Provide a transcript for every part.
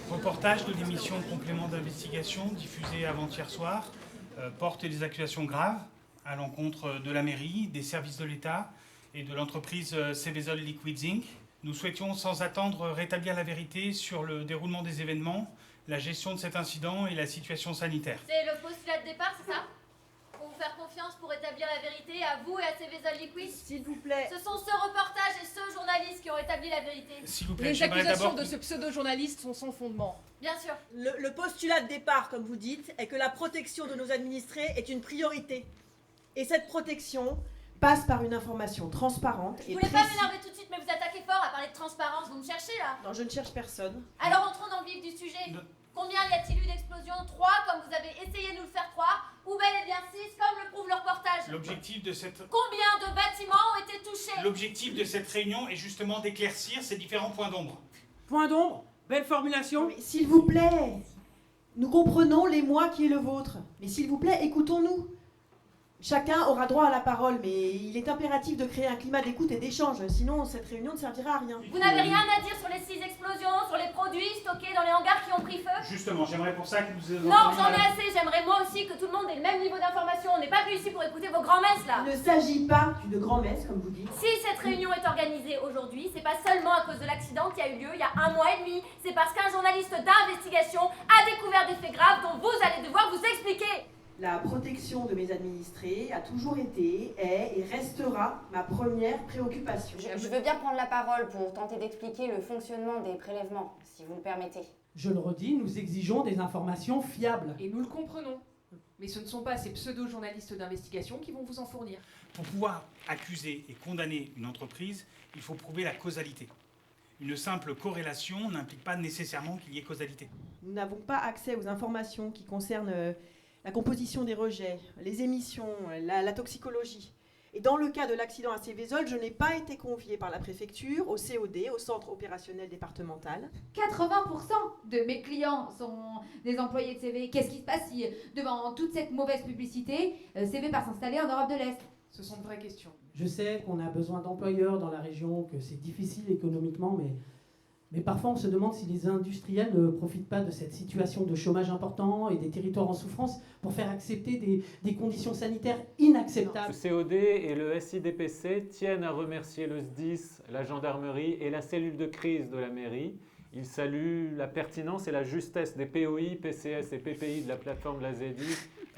Le reportage de l'émission Complément d'investigation diffusée avant-hier soir porte des accusations graves à l'encontre de la mairie, des services de l'État et de l'entreprise Seveso Liquids Inc. Nous souhaitions sans attendre rétablir la vérité sur le déroulement des événements, la gestion de cet incident et la situation sanitaire. C'est le postulat de départ, c'est ça? Pour vous faire confiance pour établir la vérité à vous et à Seveso Liquids? S'il vous plaît. Ce sont ce reportage et ce journaliste qui ont établi la vérité. S'il vous plaît, Les j'aimerais accusations d'abord... de ce pseudo-journaliste sont sans fondement. Bien sûr. Le postulat de départ, comme vous dites, est que la protection de nos administrés est une priorité. Et cette protection passe par une information transparente et Vous voulez pas précise. m'énerver tout de suite, mais vous attaquez fort à parler de transparence, vous me cherchez là? Non, je ne cherche personne. Alors entrons dans le vif du sujet. Ne- Combien y a-t-il eu d'explosions? 3, comme vous avez essayé de nous le faire croire, ou bel et bien 6, comme le prouve le reportage? L'objectif de cette... Combien de bâtiments ont été touchés? L'objectif de cette réunion est justement d'éclaircir ces différents points d'ombre. Point d'ombre, belle formulation. Mais s'il vous plaît, nous comprenons l'émoi qui est le vôtre. Mais s'il vous plaît, écoutons-nous. Chacun aura droit à la parole, mais il est impératif de créer un climat d'écoute et d'échange. Sinon, cette réunion ne servira à rien. Vous n'avez rien à dire sur les 6 explosions, sur les produits stockés dans les hangars qui ont pris feu? Justement, j'aimerais pour ça que nous... Non, j'en ai assez, j'aimerais moi aussi que tout le monde ait le même niveau d'information. On n'est pas venu ici pour écouter vos grands-messes là. Il ne s'agit pas d'une grand-messe, comme vous dites. Si cette réunion est organisée aujourd'hui, c'est pas seulement à cause de l'accident qui a eu lieu il y a 1 mois et demi, c'est parce qu'un journaliste d'investigation a découvert des faits graves dont vous allez devoir vous expliquer. La protection de mes administrés a toujours été, est et restera ma première préoccupation. Je veux bien prendre la parole pour tenter d'expliquer le fonctionnement des prélèvements, si vous le permettez. Je le redis, nous exigeons des informations fiables. Et nous le comprenons. Mais ce ne sont pas ces pseudo-journalistes d'investigation qui vont vous en fournir. Pour pouvoir accuser et condamner une entreprise, il faut prouver la causalité. Une simple corrélation n'implique pas nécessairement qu'il y ait causalité. Nous n'avons pas accès aux informations qui concernent la composition des rejets, les émissions, la toxicologie. Et dans le cas de l'accident à Sévézol, je n'ai pas été conviée par la préfecture, au COD, au centre opérationnel départemental. 80% de mes clients sont des employés de CV. Qu'est-ce qui se passe si, devant toute cette mauvaise publicité, CV part s'installer en Europe de l'Est? Ce sont de vraies questions. Je sais qu'on a besoin d'employeurs dans la région, que c'est difficile économiquement, mais parfois on se demande si les industriels ne profitent pas de cette situation de chômage important et des territoires en souffrance pour faire accepter des conditions sanitaires inacceptables. Le COD et le SIDPC tiennent à remercier le SDIS, la gendarmerie et la cellule de crise de la mairie. Ils saluent la pertinence et la justesse des POI, PCS et PPI de la plateforme de la ZEDI,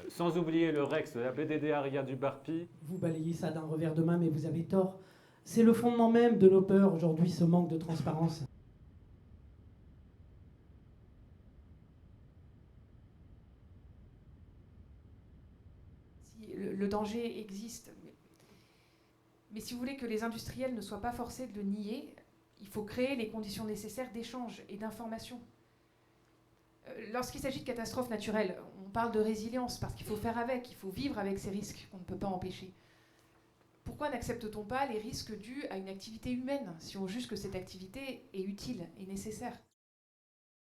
sans oublier le REX de la BDD Aria du Barpi. Vous balayez ça d'un revers de main, mais vous avez tort. C'est le fondement même de nos peurs aujourd'hui, ce manque de transparence. Le danger existe. Mais si vous voulez que les industriels ne soient pas forcés de le nier, il faut créer les conditions nécessaires d'échange et d'information. Lorsqu'il s'agit de catastrophes naturelles, on parle de résilience parce qu'il faut faire avec, il faut vivre avec ces risques qu'on ne peut pas empêcher. Pourquoi n'accepte-t-on pas les risques dus à une activité humaine si on juge que cette activité est utile et nécessaire ?